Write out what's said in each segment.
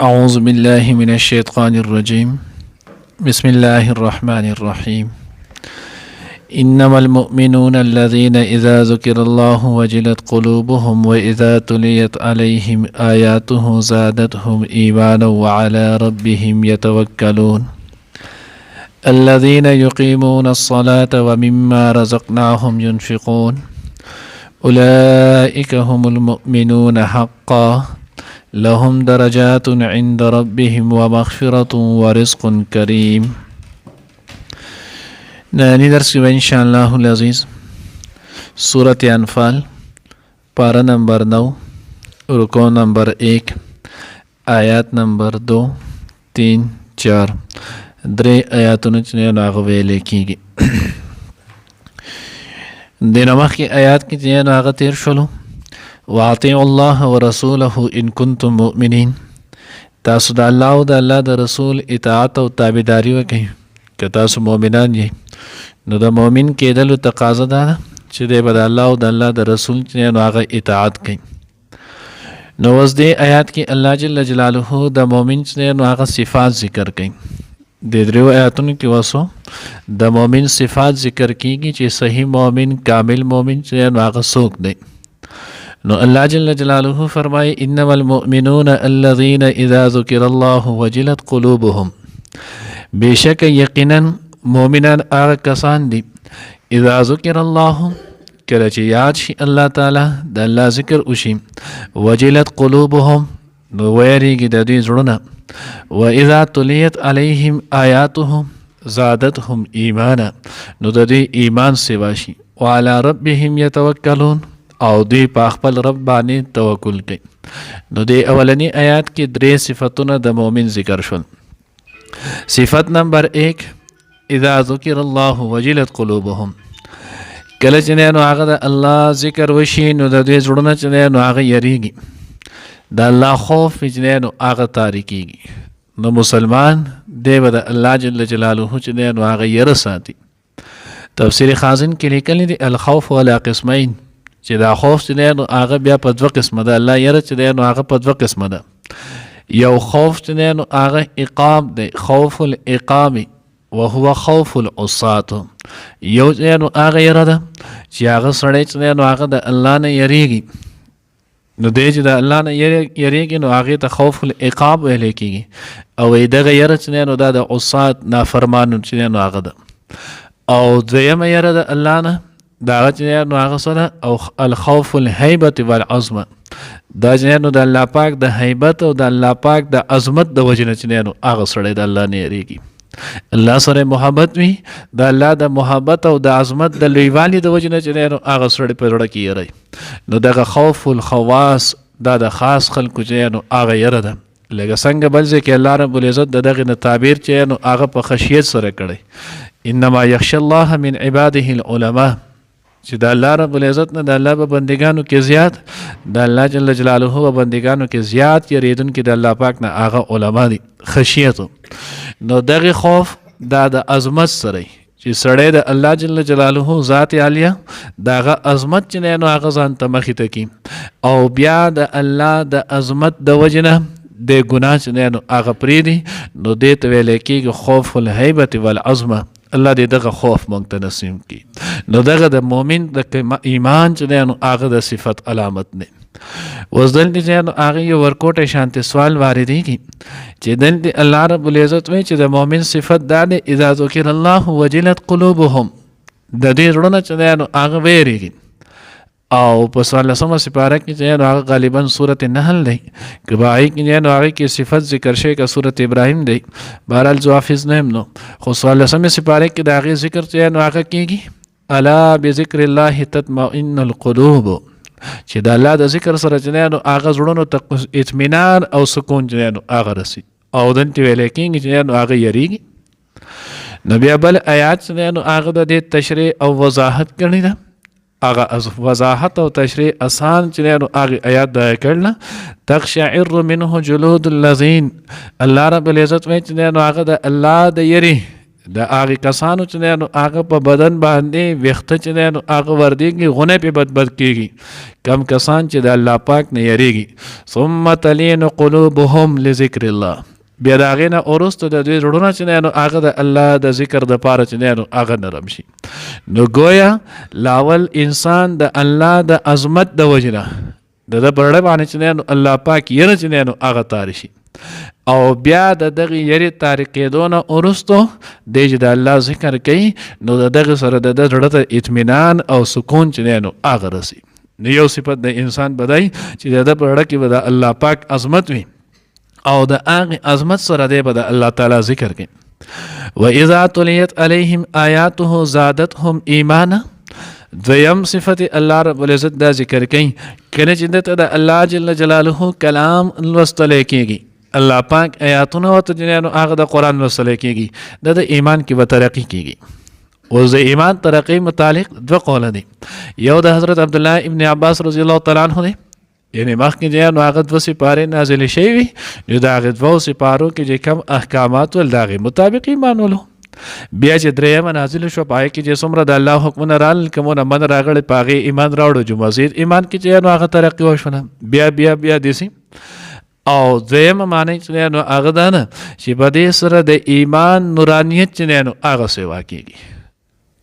أعوذ بالله من الشيطان الرجيم بسم الله الرحمن الرحيم إنما المؤمنون الذين إذا ذكر الله وجلت قلوبهم وإذا تليت عليهم آياته زادتهم إيمانا وعلى ربهم يتوكلون الذين يقيمون الصلاة ومما رزقناهم ينفقون أولئك هم المؤمنون حقا لهم درجات عند ربهم ومغفرة ورزق كريم. نانی درس کی ان شاء اللہ العزیز سورۃ انفال پارہ نمبر 9 رکوع نمبر 1 آیات نمبر 2 3 4 درې آیاتونه چې هغه ویل کېږي. د مخکې آیات کې چې هغه تیر شولو واطیعوا الله ورسوله ان کنتم مؤمنین، تاسو د الله او د الله د رسول اطاعت او تابعداري وکړئ که تاسو مؤمنان یې. نو د مؤمن کېدلو تقاضا ده چې دی به د الله او د الله د رسول چې هغه اطاعت کوي. نو اوس دې آیات کې الله جل جلاله د مؤمن چې هغه صفات ذکر کوي. د دریو آیاتونو کې وسو د مؤمن صفات ذکر کیږي چې صحیح مؤمن کامل مؤمن چې هغه څوک دی. نو الله جل جلاله فرمایي انما المؤمنون الذين اذا ذكر الله وجلت قلوبهم، بیشک یقینا مؤمنان هغه کسان دي اذا ذکر الله کله چې یاد شي الله تعالی د الله ذکر وشي وجلت قلوبهم نو ویریږي د دوی زړونه واذا تليت عليهم آیاته زادتهم ایمانا نو د دوی ایمان سوا شي وعلى ربهم يتوکلون او دوی په خپل رب باندې توکل کوي. نو د اولنی آیات کې درې صفتونه د مؤمن ذکر شول. صفت نمبر 1 اذا ذکر الله وجلت قلوبهم، کله چې هغه د الله ذکر وشي نو د دوی زړونه چې هغه یریږي، د الله خوف چې هغه تاریکیږي. نو مسلمان دی به د الله جل جلاله چې هغه یره ساتي. تفسیر خازن کې لیکلی دی الخوف ولا قسمین، چې دا خوف چې هغه بیا په دوه قسمه ده. الله یره چې هغه په دوه قسمه ده. یو خوف چې هغه عقاب دی، خوف العقاب وهو خوف العصات. یو هغه یره ده چې هغه سړی چې هغه د الله نه یریږي، نو دی چې د الله نه یریږي نو هغې ته خوف العقاب ویلی کېږي. او دغه یره چې دا د عصات نافرمانو چې هغه ده. او دویمه یره د الله نه دا چې هغه سره او الخوف الهیبت والعظمه، دا چې د الله پاک د هیبت او د الله پاک د عظمت د وجې نه چې هغه سړی د الله نه یریږي. الله سره محبت وي، د الله د محبت او د عظمت د لویوالي د وجې نه چې هغه سړی په زړه کې یری. نو دغه خوف الخواص دا د خاص خلکو چې هغه یره ده. لکه څنګه بل ځای کې الله رب العزت د دغې نه تعبیر چې هغه په خشیت سره کړی انما یخشى الله من عباده العلماء، چې د الله رب العزت نه د الله په بندګانو کې زیات، د الله جل جلاله په بندګانو کې زیات یریدونکي د الله پاک نه هغه علما دي. خشیتو نو دغه خوف دا د عظمت سره چې سړی د الله جل جلاله ذات عالیه دغه عظمت چې هغه ځان ته مخې ته کړي، او بیا د الله د عظمت د وجې نه د ګناه چې هغه پرېږدي، نو دې ته ویلی کېږي خوف الهیبت والعظمه. الله دې دغه خوف مونږ ته نصیب کړي. نو دغه د مؤمن د ایمان چې هغه د صفت علامت نه. اوس دلته چې هغه یو ورکوټی شانتې سوال واردېږي چې دلته الله رب العزت وایي چې د مؤمن صفت دا دی اذا ذکر الله وجلت قلوبهم، د دې زړونه چې هغه ویریږي. او په 14مه سپاره کې چې هغه غالبا سورت نحل دی، که به هغې کې هغې کې صفت ذکر شوی که سورت ابراهیم دی، بهرحال زه حافظ نه یم نو، خو 14مه سپاره کې د هغې ذکر چې هغه کېږي الا بذکر الله تطمئن القلوب، چې د الله د ذکر سره چې هغه زړونو ته اطمینان او سکون چې هغه رسي. او دلته ویلی کېږي چې هغه یریږي. نو بیا بل آیات چې هغه د دې تشریح او وضاحت کړې ده، هغه وضاحت او تشریح آسان چې هغه آیات دا کړله تقشعر منه جلود الذین، الله رب العزت وایي چې هغه د الله د یری د هغه کسانو چې نو هغه په بدن باندې ویښته چې نو هغه وردیږي غونه په بد کېږي کم کسان چې د الله پاک نه یریږي ثم تلین قلوبهم لذکر الله بیا د هغې نه وروسته د دوی زړونه چې نو هغه د الله د ذکر دپاره چې نو هغه نرم شي نو گویا لاول انسان د الله د عظمت د وجې نه د ده په زړه باندې چې نو الله پاک یره چې نو هغه تاری شي او بیا د دغه یری تاریخېدو نه وروستو دی چې د الله ذکر کوي نو د دغه سره د زړه ته اطمینان او سکون چې نو هغه رسي نو یو صفت د انسان بدای چې د ده په زړه کې به د الله پاک عظمت وي او د هغې عظمت سره دی به د الله تعالی ذکر کوي وَإِذَا تُلِيَتْ عَلَيْهِمْ آيَاتُهُ زَادَتْهُمْ ایمانا دویم صفت الله رب العزت دا ذکر کوي کله چې دته د الله جل جلاله کلام لوستل کېږي الله پاک آیاتونه ورته چې نو هغه د قرآن لوستل کېږي د ایمان کې به ترقي کېږي اوس د ایمان ترقي متعلق دوه قوله دي یو د حضرت عبدالله ابن عباس رضی الله تعالی عنه دی یعنی مخکې چې نو هغه دوه سپارې نازلې شوي وي نو د هغې دوو سپارو کې چې کوم احکامات ول د هغې مطابق ایمان ولو بیا چې درېیمه نازله شوه په هغې کې چې څومره د الله حکمونه رال کومونه من راغلی په هغې ایمان راوړو چې مزید ایمان کې چې نو هغه ترقي وشوله بیا داسې او دویمه معنی چې نو هغه ده نه چې په دې سره د ایمان نورانیت چې نو هغه سیوا کېږي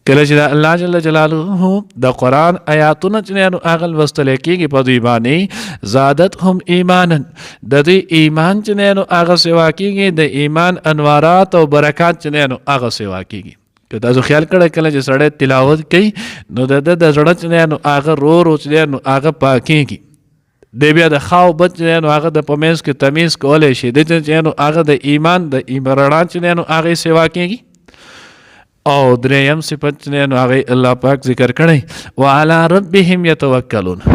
کله چې د الله جل جلاله د قرآن آیاتونه چې نو هغه لوستل کېږي په دوی باندې زادتهم ایمانا د دوی ایمان چې نو هغه سیوا کېږي د ایمان انوارات او برکات چې نو هغه سیوا کېږي که تاسو خیال کړئ کله چې سړی تلاوت کوي نو د زړه چې نو هغه رو چې نو هغه پاکېږي دی بیا د خاو بد چې نو هغه د په منځ کې تمیز کولی شي د چې نو هغه د ایمان د رڼا چې نو هغې سیوا کېږي او درېیم صفت چې نو هغې الله پاک ذکر کړی وعلى ربهم یتوکلون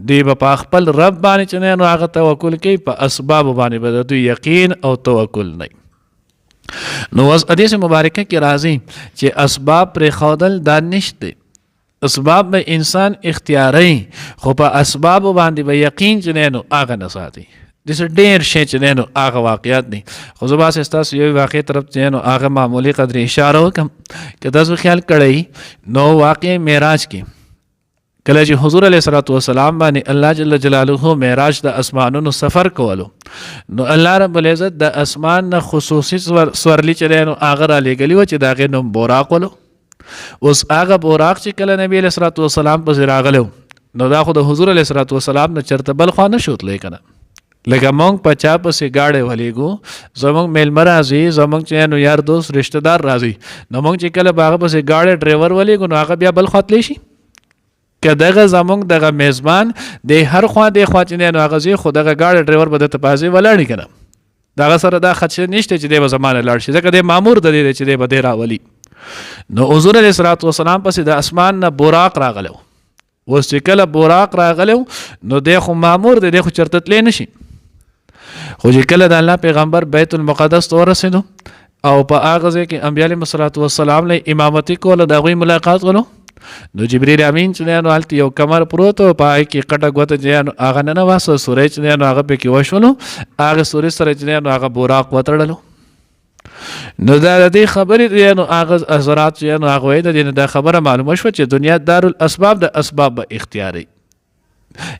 دوی به په خپل رب باندې چې نو هغه توکل کوي په اسبابو باندې به د دوی یقین او توکل نه نو اوس حدیث مبارکه کې راځي چې اسباب پرېښودل دا نشته اسباب به انسان اختیاري خو په اسبابو باندې به یقین چې نو هغه نه ساتي داسې ډېر شی چې نو هغه واقعیت دی خو زه باسې ستاسو یو واقع طرف چې نو هغه معمولي قدرې اشاره وکړم که تاسو خیال کړئ نو واقع معراج کې کله چې حضور علیه الصلاة والسلام باندې الله جل جلاله معراج د اسمانونو سفر کولو نو الله رب العزت د اسمان نه خصوصي سورلي چې نو هغه رالیږلي وه چې د هغې نوم براق ولو اوس هغه براق چې کله نبی علیه الصلاة والسلام پسې راغلی نو دا خو د حضور علیه الصلاة والسلام نه چېرته بل خوا نه شوتلی که نه لکه موږ په چا پسې ګاډی ولیږو زموږ میلمه راځي زموږ چې نو یار دوست رشته دار راځي نو موږ چې کله به هغه پسې ګاډی ډریور ولیږو نو هغه بیا بل خوا تلی شي که دغه زموږ دغه میزبان د هر خوا د خوا چې نو هغه ځي خو دغه ګاډی ډریور به درته پازې ولاړي که نه دغه سره دا خدشه نشته چې دی به زما نه لاړ شي ځکه دی مامور د دې دی چې دی به دی راولي نو حضور علیه الصلاة والسلام پسې د اسمان نه براق راغلی اوس چې کله براق راغلی نو دی خو مامور دی خو چېرته تلی نشي خو چې کله د الله پیغمبر بیت المقدس ته ورسېدو او په هغه ځای کې انبیا علیهم الصلاة والسلام له امامتي کوله د هغوی ملاقات ولو نو جبریل امین چې نو هلته یو کمر پروت و په هغې کې کټه ګوته چې نو هغه ننواسه سوری چې نو هغه پکې وشولو هغه سوري سره چې نو هغه براق وتړلو نو دا د دې خبرې نو هغه حضرات چې نو هغه وایي د دې دا خبره معلومه شوه چې دنیا دارالاسباب د اسباب به اختیاري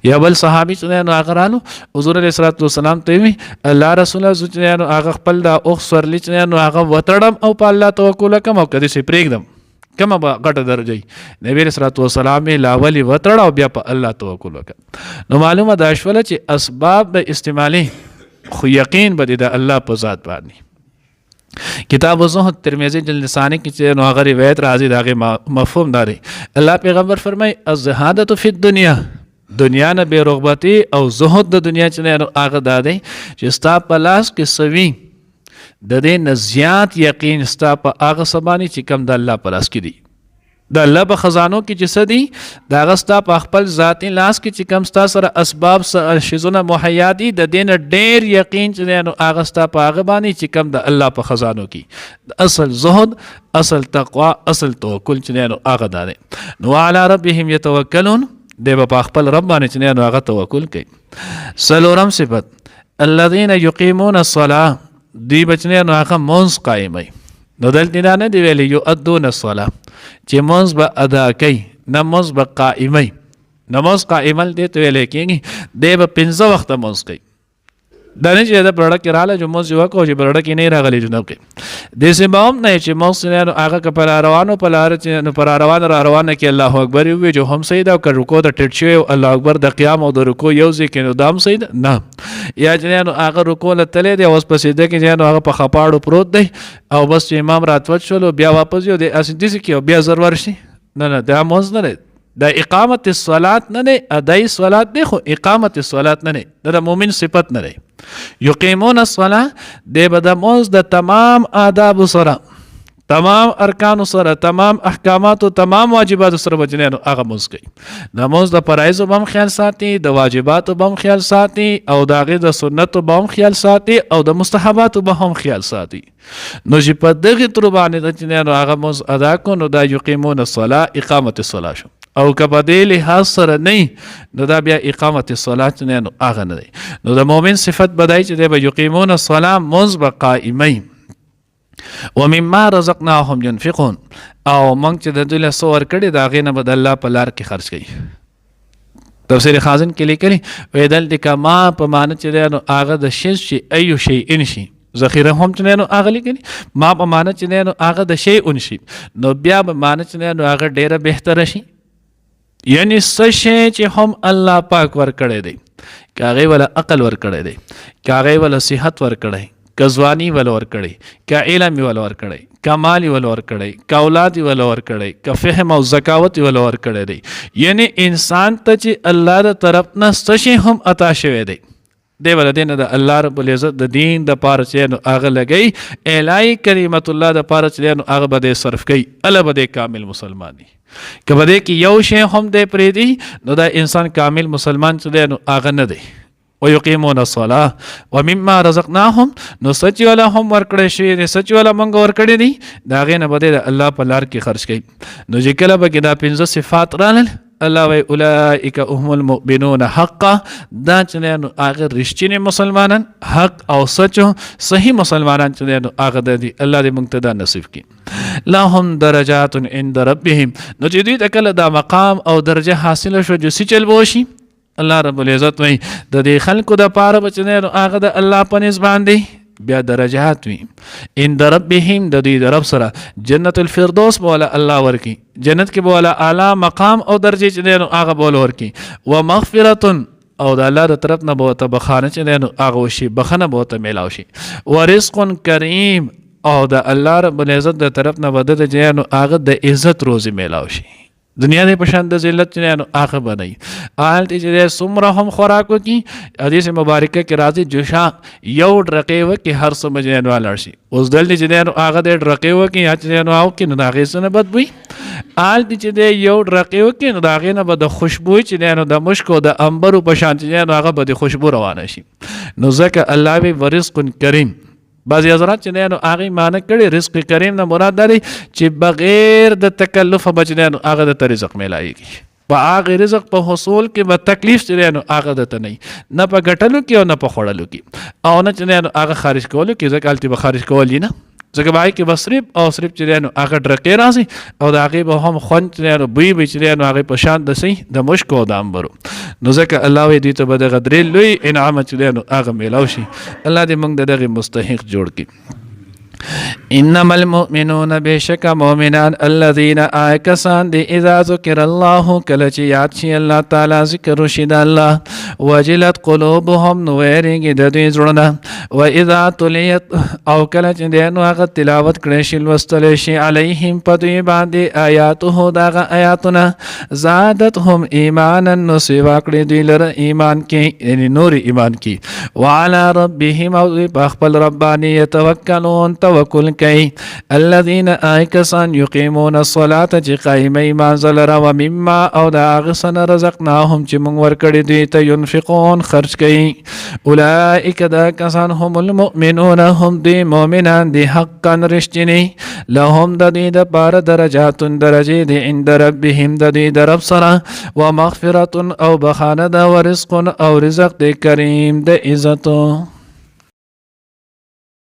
یا بل صحابي چې نو هغه رالو حضور علیه الصلاة والسلام ته وي الله رسوله زه چې نو هغه خپل دا اوښ سورلي چې نو هغه وتړم او په الله توکل وکړم او که داسې پرېږدم کومه به غټه درجه وي نبي علیه الصلاة والسلام یې لا ولې وتړه او بیا په الله توکل وکړه نو معلومه دا شوله چې اسباب به استعمالي خو یقین به د الله په ذات باندې کتاب الزهد ترمذی جلد ثانی کې چې نو هغه روایت راځي د هغې مفهوم دا دی الله پیغمبر فرمایي الزهادة فی الدنیا دنیا نه بې رغبتي او زهد د دنیا چې نو هغه دا دی چې ستا په لاس کې څه وي د دې نه زیات یقین ستا په هغه څه باندې چې کوم د الله په لاس کې دي د الله په خزانو کې چې څه دي د هغه ستا په خپل ذاتي لاس کې چې کوم ستا سره اسباب شیزونه مهیا دي د دې نه ډېر یقین چې دی نو هغه ستا په هغه باندې چې کوم د الله په خزانو کې اصل زهد اصل تقوا اصل توکل چې دی نو هغه دا دی نو علی ربهم یتوکلون دی به په خپل رب باندې چې دی نو هغه توکل کوي څلورم صفت الذین یقیمون الصلاة دوی به چې دی نو هغه مونځ قایموي نو دلته دا نه دی ویلي یؤدون الصلاة چې مونځ به ادا کوي، نه مونځ به قائموي. نماز قائمل دی ته ویلی کېږي دی به 15 وخته مونځ کوي. دا نه چې د په زړه کې راغله چې مونځ یې وکړو چې په زړه کې نه یې راغلی جناب کې داسې به هم نه چې مونځ نو هغه که په راروانو په لاره چې نو په راروانه راروانه کې الله اکبر یې ووایي چې هم صحیح ده، او که رکو ته ټیټ شوی الله اکبر د قیام او د رکو یو ځای کې نو دا هم صحیح ده نه. یا چې نو هغه رکو له تللی دی اوس په سجده کې چې نو هغه په خپاړو پروت دی او بس چې امام راتوت شولو بیا واپس یو دی داسې کې او بیا زر ورشي، نه دا مونځ نه دی. دا اقامت الصلاة نه دی، ادای صلات دی خو اقامت الصلاة نه دی. دا د مؤمن صفت نه دی. یقیمون الصلاة دی به د مونځ د تمام آداب سره، تمام ارکانو سره، تمام احکاماتو، تمام واجباتو سره به جنانو هغه مونځ کوي. د مونځ د فرایضو به هم خیال ساتي، د واجباتو به هم خیال ساتي، او د هغې د سنتو به هم خیال ساتي، او د مستحباتو به هم خیال ساتي. نو چې په دغې تر باندې د جنانو هغه مونځ ادا کړو نو دا یقیمون الصلاة اقامت الصلاة شو. او که په دې لحاظ سره نه نو دا بیا اقامت الصلاة نه نو هغه نه دی. نو د مؤمن صفت به دی چې دی به یقیمون الصلاة مونځ به قائموي. ومما رزقناهم ينفقون او موږ چې د دوی له څه ورکړي د هغې نه به د الله په لار کې خرج کوي. تفسیر خازن کې لیکلي وایي دلته که ما په معنی چې دی نو هغه د شی شي ایو شیئن شي، ذخیره هم چې نو هغه لیکلي ما په معنی چې نو هغه د شیئن شي، نو بیا په معنی چې نو هغه ډیره بهتره شي. یعنی څه شی چې هم الله پاک ورکړی دی، که هغې وله عقل ورکړی دی، که هغې وله صحت ورکړی، که ځواني وله ورکړی، که علم یې وله ورکړی، که مال یې وله ورکړی، که اولاد یې وله ورکړی، که فهم او ذکاوت یې وله ورکړی دی. یعنی انسان ته چې الله د طرف نه څه شی هم عطا شوی دی دی وله دې نه د الله رب العزت د دین دپاره چې نو هغه لګوي، الهي کلمت الله دپاره چې نو هغه به دې صرف کوي، الله به دې کامل مسلمان وي. که په دې کې یو شی هم دی پرېږدي نو دا انسان کامل مسلمان چې دی نو هغه نه دی. ویقیمون الصلاة ومما رزقناهم نو څه چې والا هم ورکړی شوي دی، څه چې والا موږ ورکړي دي د هغې نه به دی د الله په لار کې خرج کوي. نو چې کله به کې دا 15 صفات رالل الله وی اولئک هم المؤمنون حقا، دا چې نو هغه رښتینې مسلمانان حق او سچو صحیح مسلمانان چې نو هغه دی. الله دې موږ ته دا نصیب کړي. لهم درجات عند ربهم نو چې دوی ته کله دا مقام او درجه حاصله شو جو چل بوشي الله رب العزت وی د دې خلکو د پاره به چې نو هغه د الله په نسبت باندې بیا درجات وي عند ربهم د دوی د رب سره جنت الفردوس بوله الله ورکی، جنت کې بوله اعلی مقام او درجه چې نو هغه بوله ورکی. ومغفرة او د الله د طرف نه به ورته بخانه چې نو هغه وشي، بخنه به ورته میلاو شي. ورزق کریم او د الله رب العزت د طرف نه به د نو هغه د عزت روزي میلاو شي. دنیا دې په شان د ذلت چې نو هغه به نه هلته چې څومره هم خوراک وکړي. حدیث مبارکه کې راځي جوشا یو ډرقې وکړي هر څه به نو ولاړ شي. اوس دلته چې نو هغه د ډرقې وکړي یا چې نو وکړي نو د هغې څه نه بدبوي. هلته چې دی یو ډرقې وکړي نو د هغې نه به د خوشبوی چې نو د مشک او د امبرو په شان چې نو هغه به د خوشبو روانه شي. نو ځکه الله وی ورزق کریم. بعضی حضرات چې نو هغې معنی کړي رزق کریم نه مراد دا دی چې بغیر د تکلفه به چې نو هغه درته رزق میلایږي. په هغې رزق په حصول کې به تکلیف چې نو هغه درته نه په ګټلو کې او نه په خوړلو کې او نه چې نو هغه خارج کولو کې، ځکه هلته به خارج کول یې نه، ځکه به هغې کې به صرف او صرف چې نو هغه ډرقې راځي او د هغې به هم خوند چې نو بوی به چې نو هغې په شان د صحیح د مشکو او د امبرو. نو ځکه الله وایي دوی ته به دغه درې لوی انعامات چې نو هغه میلاو شي. الله دې موږ د دغې مستحق جوړ کړي. انما المؤمنون بشک مؤمنان الذين آکسان دی اذا ذکر الله کله چې یاد شي الله تعالی ذکر وشي د الله وجلت قلوبهم نو ویریږي د دوی زړونه و اذا تلیت او کله چې دی نو هغه تلاوت کړی شي لوستلی شي علیهم په دوی باندې آیاته دغه آیاتونه زادتهم ایمانا نو سیوا کړي دوی لره ایمان کې یعنی نور ایمان کې وعلى ربهم او دوی په خپل رب باندې یتوکلون توکل کوي. الذين آکسان یقیمون الصلاة چې قایموي مانځه لره و مما او د هغه څه نه رزقناهم چې موږ ورکړي دوی ته ينفقون خرج کوي. اولئک دا کسان هم المؤمنون هم دی مؤمنان دی حقا رښتینی لهم د دوی دپاره درجات درجې دی عند ربهم د دوی د رب سره و مغفرة او بخانه ده و رزق او رزق دی کریم د عزتو.